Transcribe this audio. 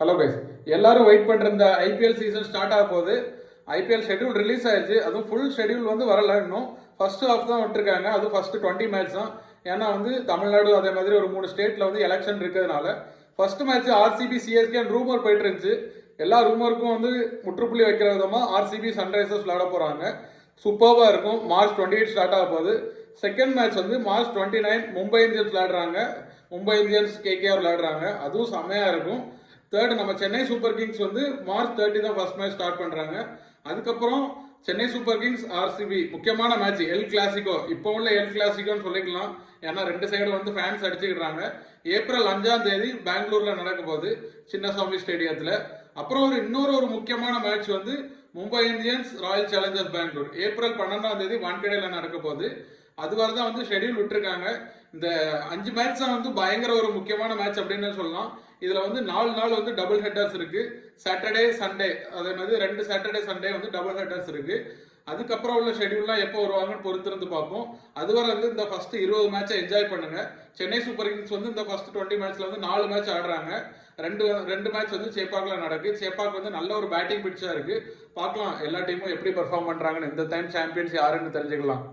Hello guys, எல்லாரும் wait பண்ணுற இந்த ஐபிஎல் சீசன் ஸ்டார்ட் ஆக போகுது. ஐபிஎல் ஷெட்யூல் ரிலீஸ் ஆயிடுச்சு. அதுவும் ஃபுல் ஷெட்யூல் வந்து வரல. இன்னும் ஃபர்ஸ்ட் ஹாஃப் தான் விட்டுருக்காங்க. அதுவும் ஃபர்ஸ்ட் 20 மேட்ச் தான். ஏன்னா வந்து தமிழ்நாடு அதே மாதிரி ஒரு 3 ஸ்டேட்ல வந்து எலெக்ஷன் இருக்கிறதுனால first match RCB CSK rumour போயிட்டு இருந்துச்சு. எல்லா ரூமருக்கும் வந்து முற்றுப்புள்ளி வைக்கிற விதமா ஆர்சிபி சன்ரைசர்ஸ் விளையாட போறாங்க. சூப்பர்வா இருக்கும். மார்ச் 28 ஸ்டார்ட் ஆக போகுது. செகண்ட் மேட்ச் வந்து மார்ச் 29 மும்பை இந்தியன்ஸ் விளையாடுறாங்க. மும்பை இந்தியன்ஸ் கேகேஆர் விளையாடுறாங்க. அதுவும் செம்மையா இருக்கும். தேர்ட் நம்ம சென்னை சூப்பர் கிங்ஸ் வந்து மார்ச் 30 தான் ஃபர்ஸ்ட் மேட்ச் ஸ்டார்ட் பண்றாங்க. அதுக்கப்புறம் சென்னை சூப்பர் கிங்ஸ் ஆர்சிபி முக்கியமான மேட்ச் எல் கிளாசிக்கோ. இப்போ உள்ள எல் கிளாசிக்கோன்னு சொல்லிக்கலாம். ஏன்னா ரெண்டு சைடு வந்து ஃபேன்ஸ் அடிச்சுக்கிறாங்க. ஏப்ரல் 5ஆம் தேதி பெங்களூர்ல நடக்க போகுது, சின்னசாமி ஸ்டேடியத்துல. அப்புறம் இன்னொரு முக்கியமான மேட்ச் வந்து Mumbai Indians Royal Challengers Bangalore April 12ஆம் தேதி வான்கடேல நடக்க போகுது. அது தான் வந்து ஷெடியூல் விட்டுருக்காங்க. இந்த 5 மேட்ச் தான் வந்து பயங்கர ஒரு முக்கியமான மேட்ச் அப்படின்னு சொல்லலாம். இதுல வந்து 4 நாள் வந்து டபுள் ஹெட்டர்ஸ் இருக்கு. சாட்டர்டே சண்டே, அதே மாதிரி 2 சாட்டர்டே சண்டே வந்து டபுள் ஹெட்டர்ஸ் இருக்கு. அதுக்கப்புறம் உள்ள ஷெடியூல்லாம் எப்போ வருவாங்கன்னு பொறுத்திருந்து பார்ப்போம். அதுவரை வந்து இந்த ஃபர்ஸ்ட் 20 மேட்சை என்ஜாய் பண்ணுங்க. சென்னை சூப்பர் கிங்ஸ் வந்து இந்த ஃபர்ஸ்ட் 20 மேட்ச்ல வந்து 4 மேட்ச் ஆடுறாங்க. ரெண்டு மேட்ச் வந்து சேப்பாக்ல நடக்கு. சேப்பாக் வந்து நல்ல ஒரு பேட்டிங் பிட்சா இருக்கு. பார்க்கலாம் எல்லா டீமும் எப்படி பெர்ஃபார்ம் பண்றாங்கன்னு. இந்த டைம் சாம்பியன்ஸ் யாருன்னு தெரிஞ்சுக்கலாம்.